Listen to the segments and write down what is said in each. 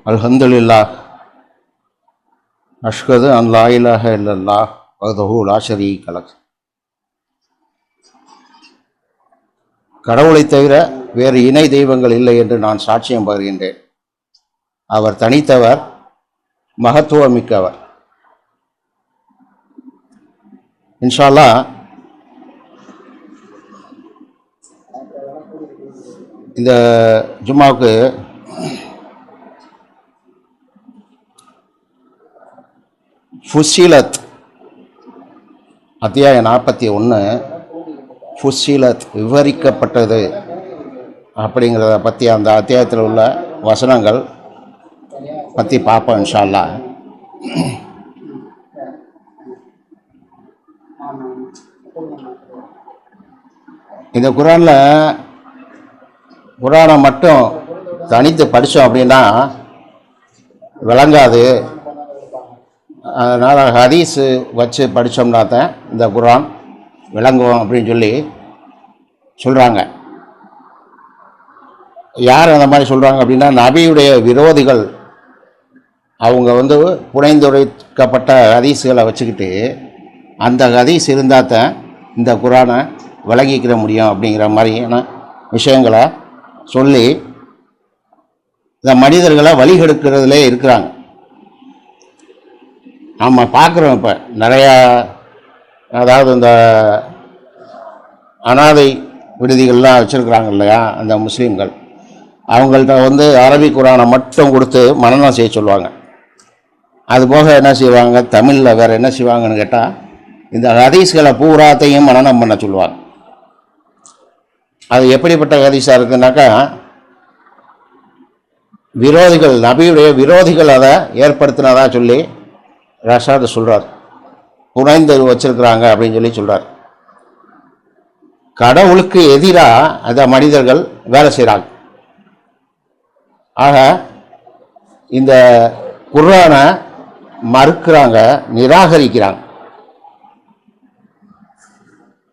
அல்ஹம்துலில்லாஹ் அஷ்ஹது அன் லா இலாஹ இல்லல்லாஹ் வஹ்தஹு லா ஷரீக லஹ். கடவுளை தவிர வேறு இணை தெய்வங்கள் இல்லை என்று நான் சாட்சியம் பகர்கின்றேன். அவர் தனித்தவர், மகத்துவமிக்கவர். இன்ஷா அல்லாஹ் இந்த ஜும்மாவுக்கு ஃபுஸ்ஸிலத் அத்தியாயம் 41 ஃபுஸ்ஸிலத் விவரிக்கப்பட்டது அப்படிங்கிறத பற்றி அந்த அத்தியாயத்தில் உள்ள வசனங்கள் பற்றி பார்ப்போம் இன்ஷா அல்லாஹ். இந்த குரானை மட்டும் தனித்து படித்தோம் அப்படின்னா விளங்காது. அதனால் ஹதீஸு வச்சு படித்தோம்னா தான் இந்த குரான் விளங்குவோம் அப்படின்னு சொல்லி சொல்கிறாங்க. யார் அந்த மாதிரி சொல்கிறாங்க அப்படின்னா, நபியுடைய விரோதிகள் அவங்க புனைந்துரைக்கப்பட்ட ஹதீஸுகளை வச்சுக்கிட்டு அந்த ஹதீஸ் இருந்தால் தான் இந்த குரானை விளங்கிக்கிற முடியும் அப்படிங்கிற மாதிரியான விஷயங்களை சொல்லி இந்த மனிதர்களை வழிகெடுக்கிறதுலே இருக்கிறாங்க. நம்ம பார்க்குறோம் இப்போ நிறையா, அதாவது இந்த அனாதை விடுதிகள்லாம் வச்சுருக்குறாங்க இல்லையா, அந்த முஸ்லீம்கள், அவங்கள்ட்ட அரபி குரானை மட்டும் கொடுத்து மனனம் செய்ய சொல்லுவாங்க. அதுபோக என்ன செய்வாங்க, தமிழில் வேறு என்ன செய்வாங்கன்னு கேட்டால் இந்த ஹதீஸ்களை பூராத்தையும் மனனம் பண்ண சொல்லுவாங்க. அது எப்படிப்பட்ட ஹதீஸாக இருக்குன்னாக்கா, விரோதிகள், நபியுடைய விரோதிகள் அதை ஏற்படுத்தினதா சொல்லி ரஷாது சொல்கிறார். புனைந்து வச்சிருக்கிறாங்க அப்படின்னு சொல்லி சொல்கிறார். கடவுளுக்கு எதிராக அந்த மனிதர்கள் வேலை செய்கிறாங்க. ஆக இந்த குர்ஆனை மறுக்கிறாங்க, நிராகரிக்கிறாங்க.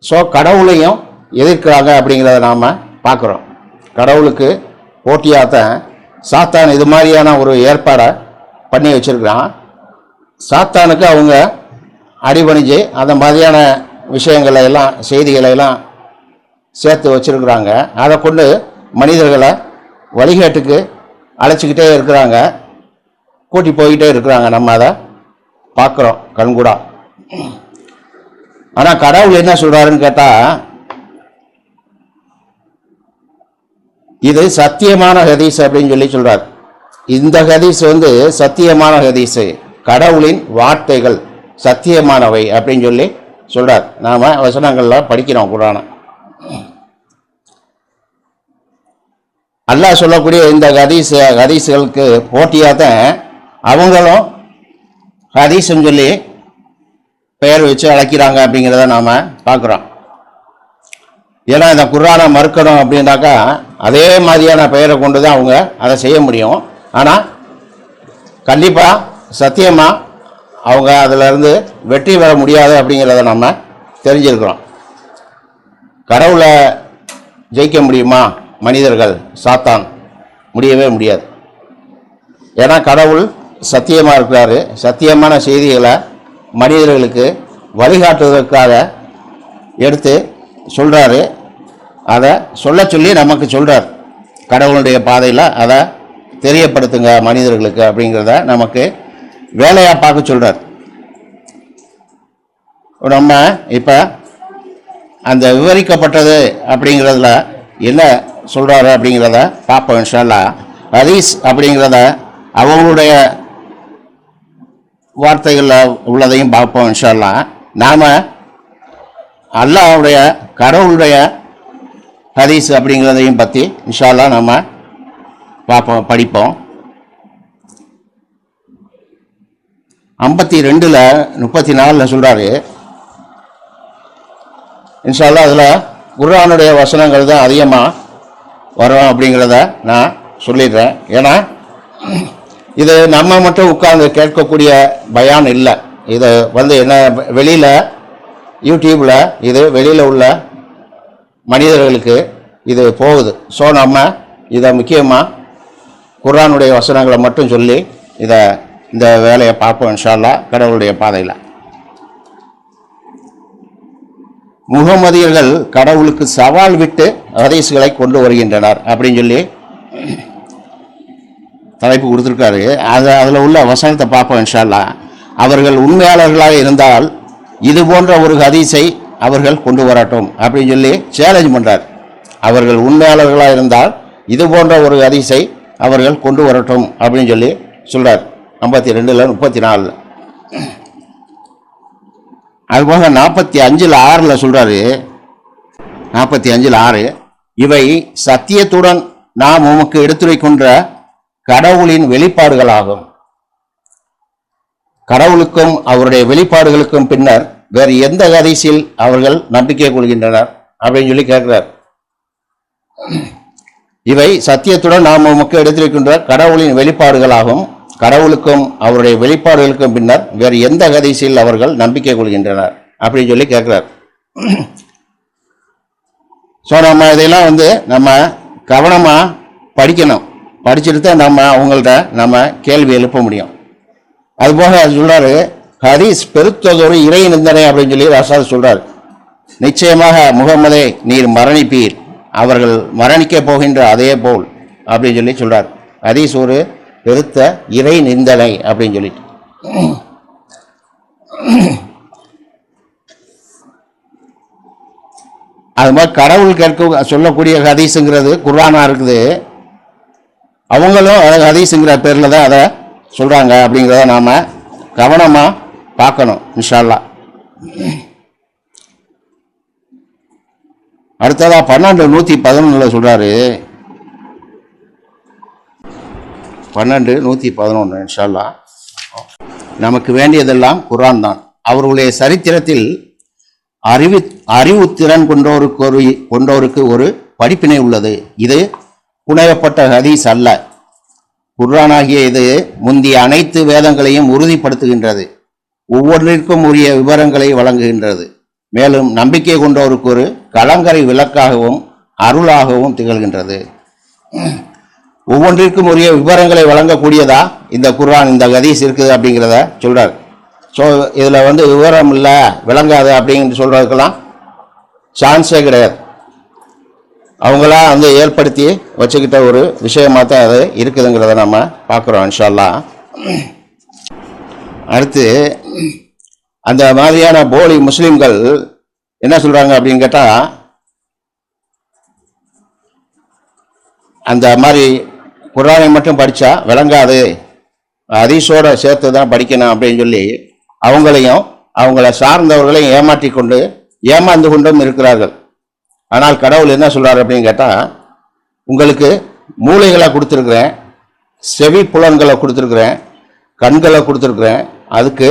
ஸோ கடவுளையும் எதிர்க்கிறாங்க அப்படிங்கிறத நாம் பார்க்குறோம். கடவுளுக்கு போட்டியாகத்தான் சாத்தான் இது மாதிரியான ஒரு ஏற்பாடை பண்ணி வச்சுருக்கிறான். சாத்தானுக்கு அவங்க அடிபணிஞ்சு அந்த மாதிரியான விஷயங்களை எல்லாம், செய்திகளை எல்லாம் சேர்த்து வச்சுருக்குறாங்க. அதை கொண்டு மனிதர்களை வழிகேட்டுக்கு அழைச்சிக்கிட்டே இருக்கிறாங்க, கூட்டி போய்கிட்டே இருக்கிறாங்க. நம்ம அதை பார்க்குறோம் கண்கூடா. ஆனால் கடவுள் என்ன சொல்கிறாருன்னு கேட்டால், இது சத்தியமான ஹதீஸ் அப்படின்னு சொல்லி சொல்கிறார். இந்த ஹதீஸ் சத்தியமான ஹதீஸு, கடவுளின் வார்த்தைகள் சத்தியமானவை அப்படின்னு சொல்லி சொல்கிறார். நாம் வசனங்களில் படிக்கிறோம் குர்ஆனை. அல்லாஹ் சொல்லக்கூடிய இந்த ஹதீஸ்களுக்கு போட்டியாக தான் அவங்களும் ஹதீஸ்ன்னு சொல்லி பெயர் வச்சு அழைக்கிறாங்க அப்படிங்கிறத நாம் பார்க்குறோம். ஏன்னா இந்த குர்ஆனை மறுக்கணும் அப்படின்னாக்கா அதே மாதிரியான பெயரை கொண்டு தான் அவங்க அதை செய்ய முடியும். ஆனால் கண்டிப்பாக சத்தியமாக அவங்க அதிலிருந்து வெற்றி பெற முடியாது அப்படிங்கிறத நம்ம தெரிஞ்சிருக்கிறோம். கடவுளை ஜெயிக்க முடியுமா மனிதர்கள்? சாத்தான் முடியவே முடியாது. ஏன்னா கடவுள் சத்தியமாக இருக்கிறாரு. சத்தியமான செய்திகளை மனிதர்களுக்கு வழிகாட்டுவதற்காக எடுத்து சொல்கிறாரு. அதை சொல்லி நமக்கு சொல்கிறார். கடவுளுடைய பாதையில் அதை தெரியப்படுத்துங்க மனிதர்களுக்கு அப்படிங்கிறத நமக்கு வேலையாக பார்க்க சொல்கிறார். நம்ம இப்போ அந்த விவரிக்கப்பட்டது அப்படிங்கிறதுல என்ன சொல்கிறாரு அப்படிங்கிறத பார்ப்போம் இன்ஷா அல்லாஹ். ஹதீஸ் அப்படிங்கிறத அவங்களுடைய வார்த்தைகளில் உள்ளதையும் பார்ப்போம் இன்ஷா அல்லாஹ். நாம் அல்லாஹ்வுடைய, கடவுளுடைய ஹதீஸ் அப்படிங்கிறதையும் பற்றி இன்ஷா அல்லாஹ் நம்ம பார்ப்போம், படிப்போம். 52:34 சொல்கிறாரு இன்ஷா அல்லாஹ். அதில் குர்ஆனுடைய வசனங்கள் தான் அதிகமாக வரும் அப்படிங்கிறத நான் சொல்லிடுறேன். ஏன்னா இது நம்ம மட்டும் உட்கார்ந்து கேட்கக்கூடிய பயான் இல்லை. இது என்ன வெளியில் யூடியூப்பில் இது வெளியில் உள்ள மனிதர்களுக்கு இது போகுது. ஸோ நம்ம இதை முக்கியமாக குர்ஆனுடைய வசனங்களை மட்டும் சொல்லி இந்த வேலையை பார்ப்போம் இன்ஷா அல்லாஹ் கடவுளுடைய பாதையில். முகமதியர்கள் கடவுளுக்கு சவால் விட்டு ஹதீஸ்களை கொண்டு வருகின்றனர் அப்படின்னு சொல்லி தலைப்பு கொடுத்துருக்காரு. அதில் உள்ள வசனத்தை பார்ப்போம் இன்ஷா அல்லாஹ். அவர்கள் உண்மையாளர்களாக இருந்தால் இது போன்ற ஒரு ஹதீஸை அவர்கள் கொண்டு வரட்டும் அப்படின்னு சொல்லி சேலஞ்ச் பண்ணுறார். அவர்கள் உண்மையாளர்களாக இருந்தால் இது போன்ற ஒரு ஹதீஸை அவர்கள் கொண்டு வரட்டும் அப்படின்னு சொல்லி சொல்கிறார் 52 34. அதுபோக 45 சொல்கிறாரு. 45 இவை சத்தியத்துடன் நாம் உமக்கு எடுத்துரைக்கின்ற கடவுளின் வெளிப்பாடுகளாகும். கடவுளுக்கும் அவருடைய வெளிப்பாடுகளுக்கும் பின்னர் வேறு எந்த ஹதீஸில் அவர்கள் நம்பிக்கை கொள்கின்றனர் அப்படின்னு சொல்லி கேட்கிறார். இவை சத்தியத்துடன் நாம் உமக்கு எடுத்துரைக்கின்ற கடவுளின் வெளிப்பாடுகளாகும். கடவுளுக்கும் அவருடைய வெளிப்பாடுகளுக்கும் பின்னர் வேறு எந்த ஹதீஸில் அவர்கள் நம்பிக்கை கொள்கின்றனர் அப்படின்னு சொல்லி கேட்கிறார். ஸோ நம்ம இதெல்லாம் நம்ம கவனமாக படிக்கணும். படிச்சுட்டு தான் நம்ம அவங்கள்ட்ட நம்ம கேள்வி எழுப்ப முடியும். அதுபோக சொல்றாரு, ஹதீஸ் பெருத்ததொரு இறை நிந்தனை அப்படின்னு சொல்லி ரசாத் சொல்றாரு. நிச்சயமாக முகமதே நீர் மரணிப்பீர், அவர்கள் மரணிக்க போகின்ற அதே போல் அப்படின்னு சொல்லி சொல்றார். ஹதீஸ் ஒரு பெருத்த இறை நிந்தனை அப்படின்னு சொல்லிட்டு. அது மாதிரி கடவுள் கேட்க சொல்லக்கூடிய ஹதீஸுங்கிறது குர்ஆனா இருக்குது. அவங்களும் ஹதீஸுங்கிற பேரில் தான் அதை சொல்கிறாங்க அப்படிங்கிறத நாம் கவனமாக பார்க்கணும் இன்ஷா அல்லாஹ். அடுத்ததாக 12:111 சொல்கிறாரு. 12:111 இன்ஷா அல்லாஹ். நமக்கு வேண்டியதெல்லாம் குர்ஆன் தான். அவர்களுடைய சரித்திரத்தில் அறிவுத்திறன் கொண்டோருக்கு ஒரு படிப்பினை உள்ளது. இது புனையப்பட்ட ஹதீஸ் அல்ல. குர்ஆனாகிய இது முந்திய அனைத்து வேதங்களையும் உறுதிப்படுத்துகின்றது. ஒவ்வொன்றிற்கும் உரிய விவரங்களை வழங்குகின்றது. மேலும் நம்பிக்கை கொண்டோருக்கு ஒரு கலங்கரை விளக்காகவும் அருளாகவும் திகழ்கின்றது. ஒவ்வொன்றிற்கும் உரிய விவரங்களை வழங்கக்கூடியதா இந்த குர்ஆன், இந்த ஹதீஸ் இருக்குது அப்படிங்கிறத சொல்றார். ஸோ இதில் விவரம் இல்லை, விளங்காது அப்படிங்கிற சொல்றதுக்கெல்லாம் சான்ஸே கிடையாது. அவங்களா ஏற்படுத்தி வச்சுக்கிட்ட ஒரு விஷயமா தான் அது இருக்குதுங்கிறத நம்ம பார்க்குறோம் இன்ஷா அல்லாஹ். அடுத்து அந்த மாதிரியான போலி முஸ்லீம்கள் என்ன சொல்றாங்க அப்படின்னு கேட்டால், அந்த மாதிரி குர்ஆனை மட்டும் படித்தா விளங்காது, ஹதீஸோட சேர்த்து தான் படிக்கணும் அப்படின்னு சொல்லி அவங்களையும் அவங்கள சார்ந்தவர்களையும் ஏமாந்து கொண்டும் இருக்கிறார்கள். ஆனால் கடவுள் என்ன சொல்றாரு அப்படின்னு கேட்டால், உங்களுக்கு மூளைகளை கொடுத்துருக்குறேன், செவி புலன்களை கொடுத்துருக்குறேன், கண்களை கொடுத்துருக்குறேன், அதுக்கு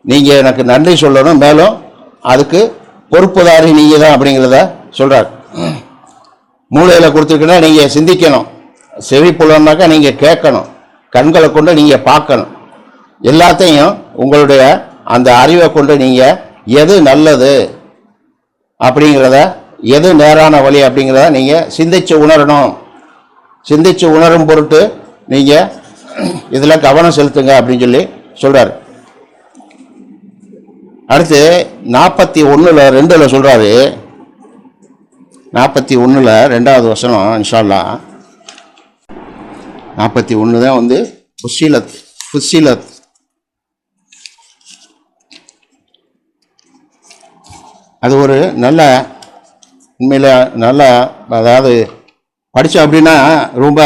நீங்கள் எனக்கு நன்றி சொல்லணும், மேலும் அதுக்கு பொறுப்புதாரி நீங்கள் தான் அப்படிங்கிறத சொல்கிறார். மூளையில் கொடுத்துருக்குன்னா நீங்கள் சிந்திக்கணும், செவி புலன்னாக்கா நீங்கள் கேட்கணும், கண்களை கொண்டு நீங்கள் பார்க்கணும், எல்லாத்தையும் உங்களுடைய அந்த அறிவை கொண்டு நீங்கள் எது நல்லது அப்படிங்கிறத, எது நேரான வழி அப்படிங்கிறத நீங்கள் சிந்திச்சு உணரணும். சிந்திச்சு உணரும் பொருட்டு நீங்கள் இதில் கவனம் செலுத்துங்க அப்படின்னு சொல்லி சொல்கிறார். அடுத்து 41:2 சொல்கிறாரு. 41:2 வசனம் இன்ஷா அல்லாஹ். 41 தான் ஃபுஸ்ஸிலத். அது ஒரு நல்ல உண்மையில் நல்லா, அதாவது படித்தோம் அப்படின்னா ரொம்ப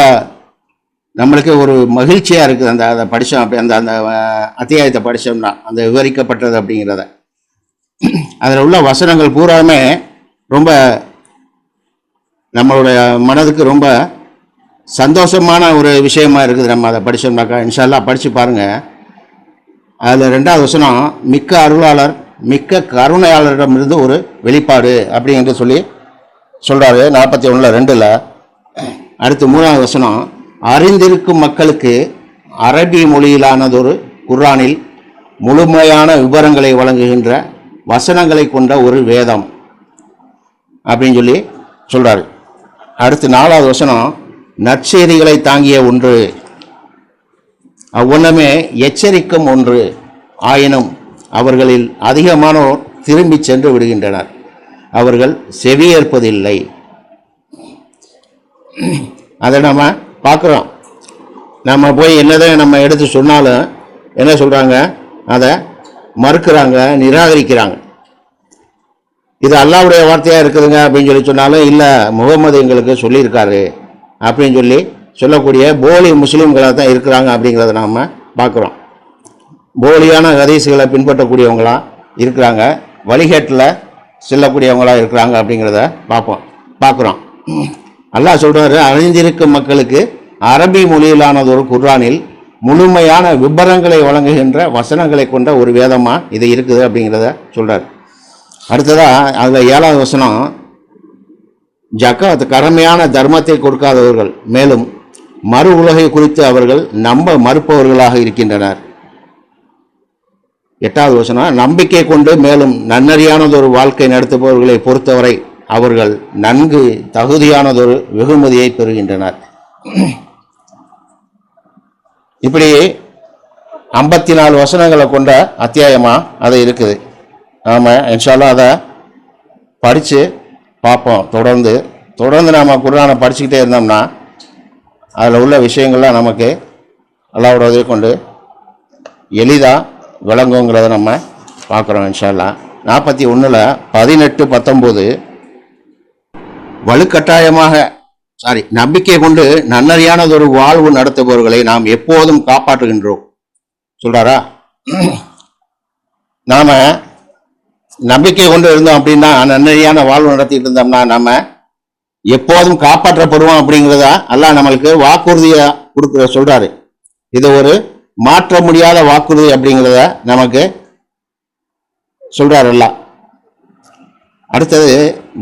நம்மளுக்கு ஒரு மகிழ்ச்சியாக இருக்குது. அதை படித்தோம் அப்படி அந்த அத்தியாயத்தை படித்தோம்னா, அந்த விவரிக்கப்பட்டது அப்படிங்கிறத, அதில் உள்ள வசனங்கள் பூராமே ரொம்ப நம்மளுடைய மனதுக்கு ரொம்ப சந்தோஷமான ஒரு விஷயமா இருக்குது. நம்ம அதை படித்தோம்னாக்கா இன்ஷா அல்லாஹ் படித்து பாருங்கள். அதில் 2வது வசனம், மிக்க அருளாளர் மிக்க கருணையாளரிடமிருந்து ஒரு வெளிப்பாடு அப்படிங்கிற சொல்லி சொல்கிறாரு 41:2. அடுத்து 3வது வசனம், அறிந்திருக்கும் மக்களுக்கு அரபி மொழியிலானதொரு குர்ஆனில் முழுமையான விவரங்களை வழங்குகின்ற வசனங்களை கொண்ட ஒரு வேதம் அப்படின்னு சொல்லி சொல்கிறாரு. அடுத்து 4வது வசனம், நற்செய்திகளை தாங்கிய ஒன்று, அவ்வண்ணமே எச்சரிக்கும் ஒன்று. ஆயினும் அவர்களில் அதிகமானோர் திரும்பி சென்று விடுகின்றனர், அவர்கள் செவியேற்பதில்லை. அதை நம்ம பார்க்குறோம். நம்ம போய் என்னதான் நம்ம எடுத்து சொன்னாலும் என்ன சொல்கிறாங்க, அதை மறுக்கிறாங்க, நிராகரிக்கிறாங்க. இது அல்லாஹ்வுடைய வார்த்தையாக இருக்குதுங்க அப்படின்னு சொல்லி சொன்னாலும், இல்லை முகமது எங்களுக்கு சொல்லியிருக்காரு அப்படின்னு சொல்லக்கூடிய போலி முஸ்லீம்களாக தான் இருக்கிறாங்க அப்படிங்கிறத நாம் பார்க்குறோம். போலியான ஹதீஸ்களை பின்பற்றக்கூடியவங்களாம் இருக்கிறாங்க, வழிகேட்டில் செல்லக்கூடியவங்களாக இருக்கிறாங்க அப்படிங்கிறத பார்க்குறோம். அல்லாஹ் சொல்கிறாரு, அறிந்திருக்கும் மக்களுக்கு அரபி மொழியிலானதொரு குர்ஆனில் முழுமையான விபரங்களை வழங்குகின்ற வசனங்களை கொண்ட ஒரு வேதமாக இது இருக்குது அப்படிங்கிறத சொல்கிறார். அடுத்ததாக அதில் 7வது வசனம், ஜக்காத் கடமையான தர்மத்தை கொடுக்காதவர்கள், மேலும் மறு உலகை குறித்து அவர்கள் நம்ப மறுப்பவர்களாக இருக்கின்றனர். 8வது வசனம், நம்பிக்கை கொண்டு மேலும் நன்னறியானதொரு வாழ்க்கை நடத்துபவர்களை பொறுத்தவரை அவர்கள் நன்கு தகுதியானதொரு வெகுமதியை பெறுகின்றனர். இப்படி 54 வசனங்களை கொண்ட அத்தியாயமாக அது இருக்குது. நாம் இன்ஷா அல்லாஹ் அதை படித்து பார்ப்போம். தொடர்ந்து நாம் குர்ஆனை படிச்சுக்கிட்டே இருந்தோம்னா அதில் உள்ள விஷயங்கள்லாம் நமக்கு அல்லாஹ்வோட உதவி கொண்டு எளிதாக விளங்குங்கிறத நம்ம பார்க்குறோம் இன்ஷா அல்லாஹ். 41 18 19 வலுக்கட்டாயமாக நம்பிக்கை கொண்டு நன்னறியானதொரு வாழ்வு நடத்துபவர்களை நாம் எப்போதும் காப்பாற்றுகின்றோம் சொல்றாரா. நாம நம்பிக்கை கொண்டு இருந்தோம் அப்படின்னா, நன்னறியான வாழ்வு நடத்திட்டு இருந்தோம்னா நம்ம எப்போதும் காப்பாற்றப்படுவோம் அப்படிங்கிறதா அல்லாஹ் நம்மளுக்கு வாக்குறுதியை கொடுக்குற சொல்றாரு. இது ஒரு மாற்ற முடியாத வாக்குறுதி அப்படிங்கிறத நமக்கு சொல்றாரு அல்லாஹ். அடுத்தது,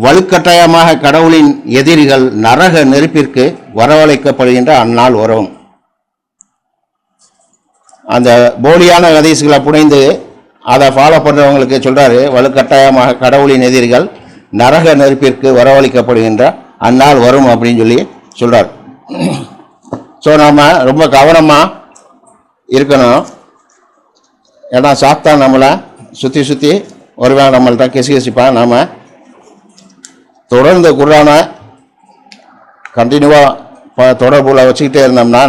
வலுக்கட்டாயமாக கடவுளின் எதிரிகள் நரக நெருப்பிற்கு வரவழைக்கப்படுகின்ற அந்நாள் வரும். அந்த போலியான ஹதீஸ்களை புனைந்து அதை ஃபாலோ பண்ணுறவங்களுக்கு சொல்றாரு, வலுக்கட்டாயமாக கடவுளின் எதிரிகள் நரக நெருப்பிற்கு வரவழைக்கப்படுகின்ற அந்நாள் வரும் அப்படின்னு சொல்றார். ஸோ நாம் ரொம்ப கவனமாக இருக்கணும். ஏன்னா சாத்தான் நம்மளை சுற்றி வருவான், நம்மள்ட்ட கெசிப்பான். நாம் தொடர்ந்து குர்ஆனை கண்டினியூவாக தொடர்புல வச்சுக்கிட்டே இருந்தோம்னா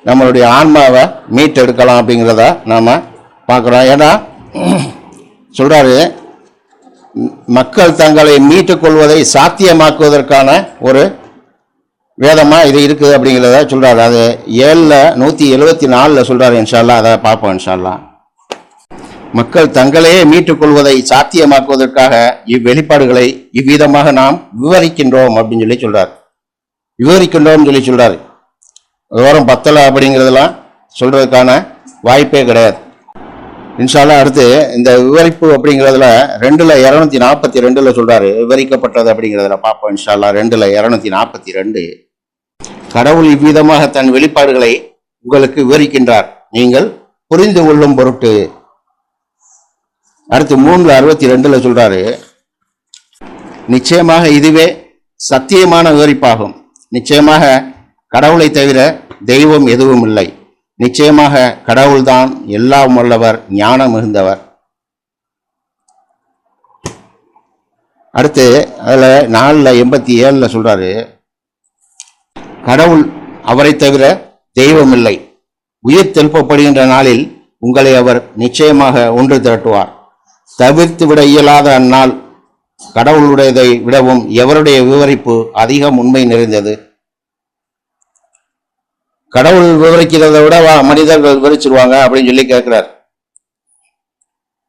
நம்மளுடைய ஆன்மாவை மீட்டெடுக்கலாம் அப்படிங்கிறத நாம் பார்க்குறோம். ஏன்னா சொல்கிறாரு, மக்கள் தங்களை மீட்டுக் கொள்வதை சாத்தியமாக்குவதற்கான ஒரு வேதமாக இது இருக்குது அப்படிங்கிறத சொல்கிறாரு. அது 7:174 சொல்கிறாரு. இன்ஷா அல்லாஹ் அதை பார்ப்போம் இன்ஷா அல்லாஹ். மக்கள் தங்களையே மீட்டுக் கொள்வதை சாத்தியமாக்குவதற்காக இவ்வெளிப்பாடுகளை இவ்விதமாக நாம் விவரிக்கின்றோம் அப்படின்னு சொல்றார். சொல்றாரு. விவரம் பத்தலை அப்படிங்கிறதெல்லாம் சொல்றதுக்கான வாய்ப்பே கிடையாது. இன்ஷா அல்லாஹ் அடுத்து இந்த விவரிப்பு அப்படிங்கிறதுல 2:242 சொல்றாரு. விவரிக்கப்பட்டது அப்படிங்கிறதுல பார்ப்போம் இன்ஷா அல்லாஹ். 2:242 கடவுள் இவ்விதமாக தன் வெளிப்பாடுகளை உங்களுக்கு விவரிக்கின்றார், நீங்கள் புரிந்து கொள்ளும் பொருட்டு. அடுத்து 3:62 சொல்றாரு, நிச்சயமாக இதுவே சத்தியமான விவரிப்பாகும். நிச்சயமாக கடவுளை தவிர தெய்வம் எதுவும் இல்லை. நிச்சயமாக கடவுள்தான் எல்லாம் வல்லவர், ஞானம் மிகுந்தவர். அடுத்து அதுல 4:87 சொல்றாரு, கடவுள் அவரை தவிர தெய்வம் இல்லை. உயிர் தெழுப்பப்படுகின்ற நாளில் உங்களை அவர் நிச்சயமாக ஒன்று திரட்டுவார். தவிர்த்து விட இயலாத அந்நாள் கடவுளுடையதை விடவும் எவருடைய விவரிப்பு அதிகம் உண்மை நிறைந்தது. கடவுள் விவரிக்கிறதை விட மனிதர்கள் விவரிச்சிருவாங்க அப்படின்னு கேட்கிறார்.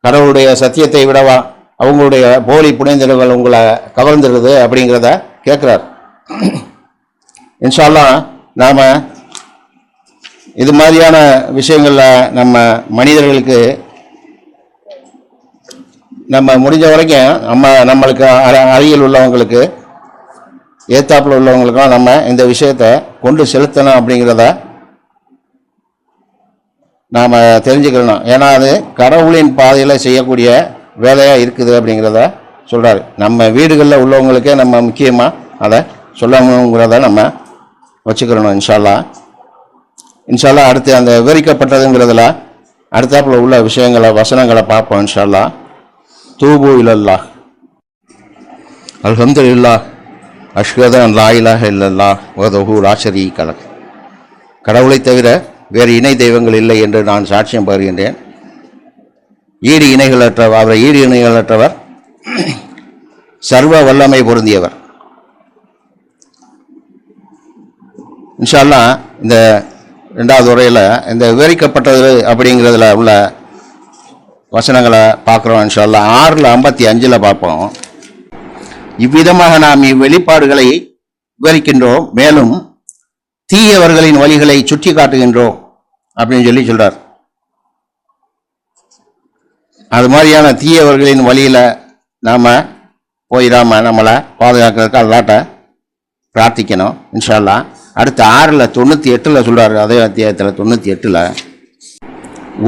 கடவுளுடைய சத்தியத்தை விடவா அவங்களுடைய போலி புனைந்தல்கள் உங்களை கவர்ந்துடுது அப்படிங்கிறத கேட்கிறார். இன்ஷா அல்லாஹ் நாம இது மாதிரியான விஷயங்கள்ல நம்ம மனிதர்களுக்கு நம்ம முடிஞ்ச வரைக்கும் நம்மளுக்கு அருகில் உள்ளவங்களுக்கு ஏத்தாப்புல உள்ளவங்களுக்கும் நம்ம இந்த விஷயத்தை கொண்டு செலுத்தணும் அப்படிங்கிறத நாம் தெரிஞ்சுக்கணும். ஏன்னா அது கடவுளின் பாதையில் செய்யக்கூடிய வேலையாக இருக்குது அப்படிங்கிறத சொல்கிறாரு. நம்ம வீடுகளில் உள்ளவங்களுக்கே நம்ம முக்கியமாக அதை சொல்லணுங்கிறத நம்ம வச்சுக்கிறணும் இன்ஷா அல்லாஹ். அடுத்து அந்த விவரிக்கப்பட்டதுங்கிறதுல அடுத்தாப்புல உள்ள விஷயங்களை வசனங்களை பார்ப்போம் இன்ஷா அல்லாஹ். தூபு இலல்லாஹ் அல்ஹம்துலில்லாஹ் அஷ்ஹது அன் லா இலாஹ இல்லல்லாஹ் வஹ்தஹு லா ஷரீக லஹ். கடவுளை தவிர வேறு இணை தெய்வங்கள் இல்லை என்று நான் சாட்சியம் பகர்கின்றேன். ஈடு இணைகளற்றவர் சர்வ வல்லமை பொருந்தியவர். இன்ஷா அல்லாஹ் இந்த 2வது உரையில் இந்த விவரிக்கப்பட்டது அப்படிங்கிறதுல உள்ள வசனங்களை பார்க்குறோம் இன்ஷா அல்லாஹ். 6:55 பார்ப்போம். இவ்விதமாக நாம் இவ்வெளிப்பாடுகளை விவரிக்கின்றோம், மேலும் தீயவர்களின் வழிகளை சுட்டி காட்டுகின்றோம் அப்படின்னு சொல்றார். அது மாதிரியான தீயவர்களின் வழியில நாம போயிடாம நம்மளை பாதுகாக்கிறதுக்கு அல்லாட்ட பிரார்த்திக்கணும் இன்ஷா அல்லாஹ். அடுத்து 6:98 சொல்றாரு. அதே அத்தியாயத்தில் 98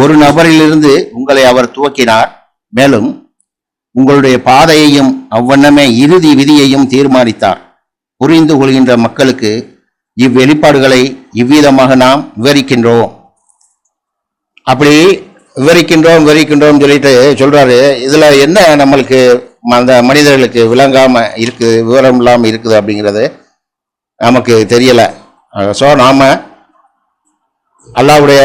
ஒரு நபரிலிருந்து உங்களை அவர் துவக்கினார், மேலும் உங்களுடைய பாதையையும் அவ்வண்ணமே இறுதி விதியையும் தீர்மானித்தார். புரிந்து கொள்கின்ற மக்களுக்கு இவ்வெளிப்பாடுகளை இவ்விதமாக நாம் விவரிக்கின்றோம். அப்படி விவரிக்கின்றோம் சொல்லிட்டு சொல்றாரு. இதுல என்ன நம்மளுக்கு அந்த மனிதர்களுக்கு விளங்காம இருக்குது, விவரம் இல்லாமல் இருக்குது அப்படிங்கிறது நமக்கு தெரியல. ஸோ நாம அல்லாஹ்வுடைய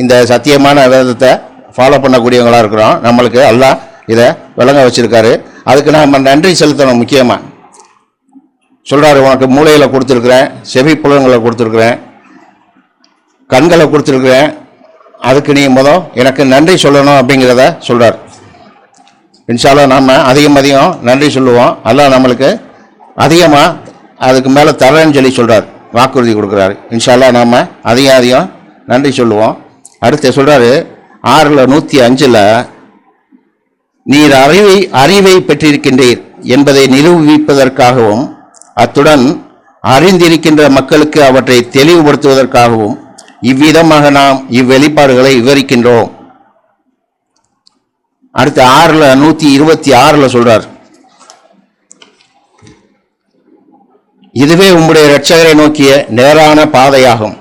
இந்த சத்தியமான வேதத்தை ஃபாலோ பண்ணக்கூடியவங்களா இருக்கிறோம். நம்மளுக்கு அல்லாஹ் இதை விளங்க வச்சிருக்காரு. அதுக்கு நாம் நன்றி செலுத்தணும். முக்கியமாக சொல்றாரு, உனக்கு மூளையில் கொடுத்துருக்குறேன், செவி புலன்களை கொடுத்துருக்குறேன், கண்களை கொடுத்துருக்குறேன், அதுக்கு நீ எனக்கு நன்றி சொல்லணும் அப்படிங்கிறத சொல்றார். இன்ஷா அல்லாஹ் நாம் அதிகம் நன்றி சொல்லுவோம். அல்லாஹ் நம்மளுக்கு அதிகமாக அதுக்கு மேலே தரேன்னு சொல்றார், வாக்குறுதி கொடுக்குறாரு. இன்ஷா அல்லாஹ் நாம் அதிகம் நன்றி சொல்லுவோம். அடுத்து சொல்றாரு 6:105 நீர் அறிவை பெற்றிருக்கின்றீர் என்பதை நிரூபிப்பதற்காகவும் அத்துடன் அறிந்திருக்கின்ற மக்களுக்கு அவற்றை தெளிவுபடுத்துவதற்காகவும் இவ்விதமாக நாம் இவ்வெளிப்பாடுகளை விவரிக்கின்றோம். அடுத்து 6:126 சொல்றார், இதுவே உம்முடைய இரட்சகரை நோக்கிய நேரான பாதையாகும்.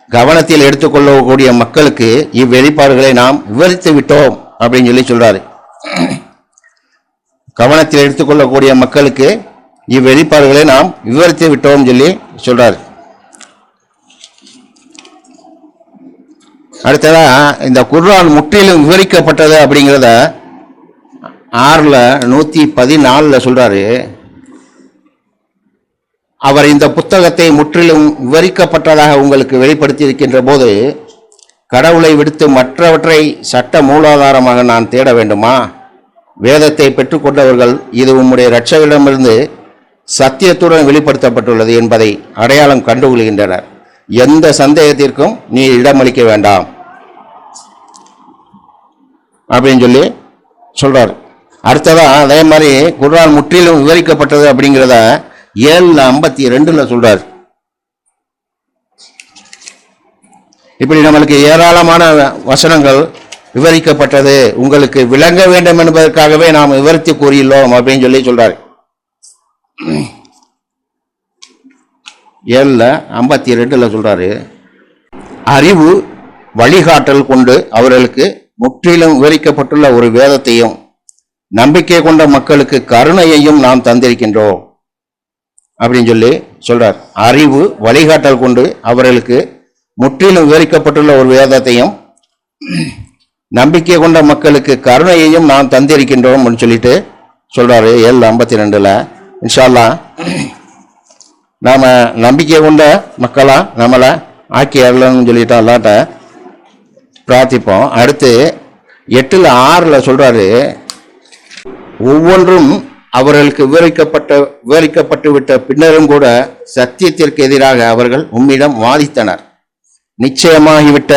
கவனத்தில் எடுத்துக்கொள்ளக்கூடிய மக்களுக்கு இவ்வெளிப்பாடுகளை நாம் விவரித்து விட்டோம் அப்படின்னு சொல்றாரு. கவனத்தில் எடுத்துக்கொள்ளக்கூடிய மக்களுக்கு இவ்வெளிப்பாடுகளை நாம் விவரித்து விட்டோம் சொல்றாரு. அடுத்ததா இந்த குர்ஆன் முற்றிலும் விவரிக்கப்பட்டது அப்படிங்கிறத 6:114 சொல்றாரு. அவர் இந்த புத்தகத்தை முற்றிலும் விவரிக்கப்பட்டதாக உங்களுக்கு வெளிப்படுத்தி இருக்கின்ற போது கடவுளை விடுத்து மற்றவற்றை சட்ட மூலாதாரமாக நான் தேட வேண்டுமா? வேதத்தை பெற்றுக்கொண்டவர்கள் இது உம்முடைய இரட்சகரிடமிருந்து சத்தியத்துடன் வெளிப்படுத்தப்பட்டுள்ளது என்பதை அடையாளம் கண்டுகொள்கின்றனர். எந்த சந்தேகத்திற்கும் நீ இடமளிக்க வேண்டாம் அப்படின்னு சொல்றார். அடுத்ததா அதே மாதிரி குர்ஆன் முற்றிலும் விவரிக்கப்பட்டது அப்படிங்கிறத 7:52 சொல்றார். இப்படி நம்மளுக்கு ஏராளமான வசனங்கள் விவரிக்கப்பட்டது, உங்களுக்கு விளங்க வேண்டும் என்பதற்காகவே நாம் விவரித்து கூறியுள்ளோம் அப்படின்னு சொல்றாரு. 7:52 சொல்றாரு, அறிவு வழிகாட்டல் கொண்டு அவர்களுக்கு முற்றிலும் விவரிக்கப்பட்டுள்ள ஒரு வேதத்தையும் நம்பிக்கை கொண்ட மக்களுக்கு கருணையையும் நாம் தந்திருக்கின்றோம் அப்படின்னு சொல்றார். அறிவு வழிகாட்டல் கொண்டு அவர்களுக்கு முற்றிலும் விவரிக்கப்பட்டுள்ள ஒரு வேதத்தையும் நம்பிக்கை கொண்ட மக்களுக்கு கருணையையும் நாம் தந்திருக்கின்றோம் சொல்லிட்டு சொல்றாரு 7:52. இன்ஷா அல்லாஹ் நாம நம்பிக்கை கொண்ட மக்களா நம்மளை ஆக்கி அருளன்னு சொல்லிட்டு அல்லாட்ட பிரார்த்திப்போம். அடுத்து 8:6 சொல்றாரு, ஒவ்வொன்றும் அவர்களுக்கு விவரிக்கப்பட்டு விட்ட பின்னரும் கூட சத்தியத்திற்கு எதிராக அவர்கள் உம்மிடம் வாதித்தனர். நிச்சயமாகிவிட்ட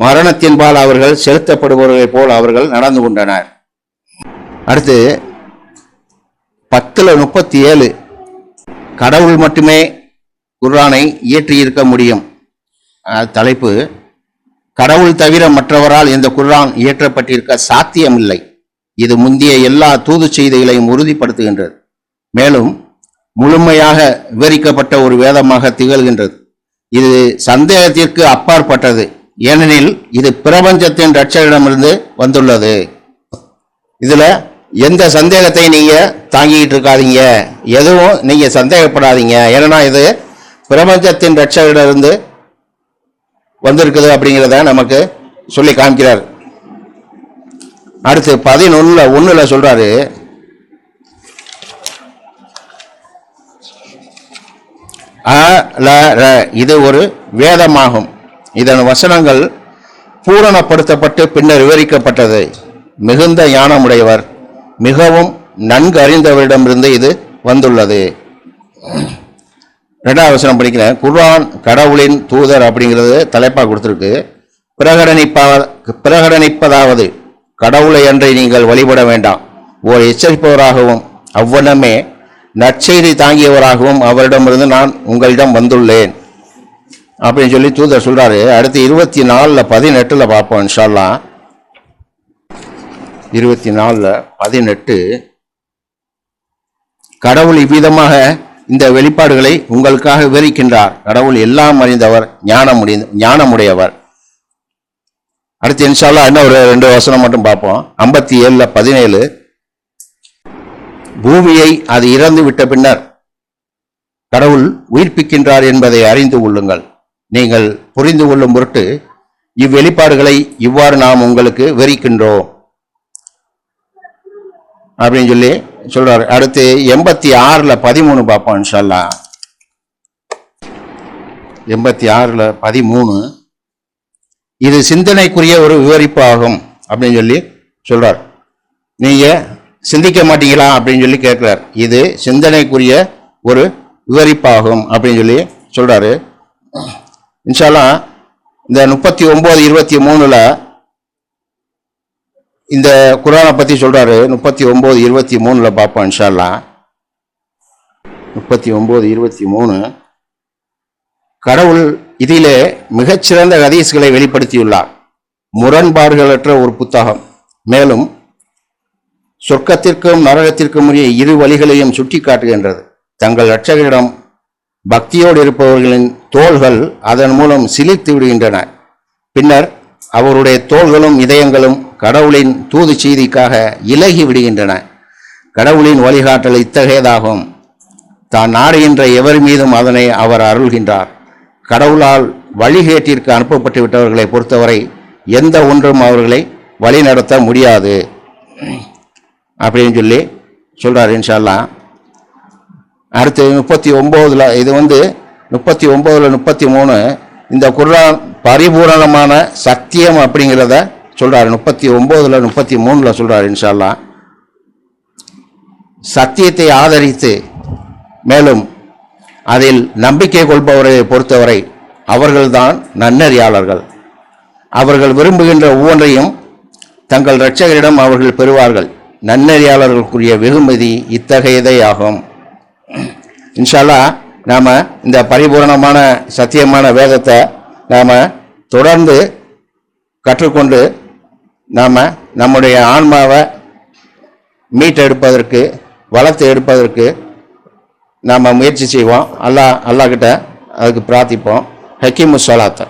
மரணத்தின்பால் அவர்கள் செலுத்தப்படுபவர்களைப் போல் அவர்கள் நடந்து கொண்டனர். அடுத்து 10:37 கடவுள் மட்டுமே குர்ஆனை இயற்றியிருக்க முடியும். தலைப்பு, கடவுள் தவிர மற்றவரால் இந்த குர்ஆன் இயற்றப்பட்டிருக்க சாத்தியமில்லை. இது முந்தைய எல்லா தூது செய்திகளையும் உறுதிப்படுத்துகின்றது. மேலும் முழுமையாக விவரிக்கப்பட்ட ஒரு வேதமாக திகழ்கின்றது. இது சந்தேகத்திற்கு அப்பாற்பட்டது, ஏனெனில் இது பிரபஞ்சத்தின் இரட்சகரிடமிருந்து வந்துள்ளது. இதுல எந்த சந்தேகத்தை நீங்க தாங்கிட்டு இருக்காதீங்க, எதுவும் நீங்க சந்தேகப்படாதீங்க. ஏன்னா இது பிரபஞ்சத்தின் இரட்சகரிடமிருந்து வந்திருக்குது அப்படிங்கிறத நமக்கு சொல்லி காமிக்கிறார். அடுத்து 11:1 சொல்றாரு, இது ஒரு வேதமாகும். இதன் வசனங்கள் பூரணப்படுத்தப்பட்டு பின்னர் விவரிக்கப்பட்டது. மிகுந்த ஞானமுடையவர், மிகவும் நன்கு அறிந்தவரிடமிருந்து இது வந்துள்ளது. 2வது வசனம் படிக்கிறேன். குர்ஆன் கடவுளின் தூதர் அப்படிங்கிறது தலைப்பாக கொடுத்துருக்கு. பிரகடனிப்பதாவது கடவுளை அன்றை நீங்கள் வழிபட வேண்டாம், ஓர் எச்சரிப்பவராகவும் அவ்வண்ணமே நற்செய்தி தாங்கியவராகவும் அவரிடமிருந்து நான் உங்களிடம் வந்துள்ளேன் அப்படின்னு சொல்லி தூதர் சொல்றாரு. அடுத்து 24:18 பார்ப்போம் இன்ஷா அல்லாஹ். 24:18 கடவுள் இவ்விதமாக இந்த வெளிப்பாடுகளை உங்களுக்காக விவரிக்கின்றார். கடவுள் எல்லாம் அறிந்தவர், ஞானமுடையவர். அடுத்து இன்ஷா அல்லாஹ் இன்னும் ஒரு 2 வசனம் மட்டும் பார்ப்போம். 57:17 பூமியை அது இறந்து விட்ட பின்னர் கடவுள் உயிர்ப்பிக்கின்றார் என்பதை அறிந்து கொள்ளுங்கள். நீங்கள் புரிந்து கொள்ளும் பொருட்டு இவ்வெளிப்பாடுகளை இவ்வாறு நாம் உங்களுக்கு விவரிக்கின்றோம் அப்படின்னு சொல்லி சொல்றாரு. அடுத்து 86:13 பார்ப்போம் இன்ஷா அல்லாஹ். 86:13 இது சிந்தனைக்குரிய ஒரு விவரிப்பு ஆகும் அப்படின்னு சொல்லி சொல்றார். நீங்க சிந்திக்க மாட்டீங்களா அப்படின்னு சொல்லி கேட்கிறார். இது சிந்தனைக்குரிய ஒரு விவரிப்பாகும் அப்படின்னு சொல்லி சொல்றாரு. இன்ஷா அல்லாஹ் இந்த 39:23 இந்த குர்ஆனை பத்தி சொல்றாரு. 39:23 பார்ப்போம் இன்ஷா அல்லாஹ். 39:23 கடவுள் இதிலே மிகச்சிறந்த ஹதீஸ்களை வெளிப்படுத்தியுள்ளார். முரண்பாடுகளற்ற ஒரு புத்தகம். மேலும் சொர்க்கத்திற்கும் நரகத்திற்கும் உரிய இரு வழிகளையும் சுட்டி காட்டுகின்றது. தங்கள் இரட்சகரிடம் பக்தியோடு இருப்பவர்களின் தோள்கள் அதன் மூலம் சிலிர்த்து விடுகின்றன. பின்னர் அவருடைய தோள்களும் இதயங்களும் கடவுளின் தூது செய்திக்காக இலகி விடுகின்றன. கடவுளின் வழிகாட்டல் இத்தகையதாகும். தான் நாடுகின்ற எவர் மீதும் அதனை அவர் அருள்கின்றார். கடவுளால் வழிகேட்டிற்கு அனுப்பப்பட்டு விட்டவர்களை பொறுத்தவரை எந்த ஒன்றும் அவர்களை வழி நடத்த முடியாது அப்படின்னு சொல்லி சொல்றாரு இன்ஷா அல்லாஹ். அடுத்து 39 இது 39:33 இந்த குர்ஆன் பரிபூரணமான சத்தியம் அப்படிங்கிறத சொல்றாரு. 39:33 சொல்றாரு இன்ஷா அல்லாஹ். சத்தியத்தை ஆதரித்து மேலும் அதில் நம்பிக்கை கொள்பவரை பொறுத்தவரை அவர்கள்தான் நன்னறியாளர்கள். அவர்கள் விரும்புகின்ற ஒவ்வொன்றையும் தங்கள் இரட்சகரிடம் அவர்கள் பெறுவார்கள். நன்னறியாளர்களுக்குரிய வெகுமதி இத்தகையதே ஆகும். இன்ஷா அல்லாஹ் நாம இந்த பரிபூரணமான சத்தியமான வேதத்தை நாம தொடர்ந்து கற்றுக்கொண்டு நாம நம்முடைய ஆன்மாவை மீட்டெடுப்பதற்கு, வளர்த்து எடுப்பதற்கு நாம் முயற்சி செய்வோம். அல்லாஹ் கிட்ட அதுக்கு பிரார்த்திப்போம். ஹக்கீமு ஸலாத்.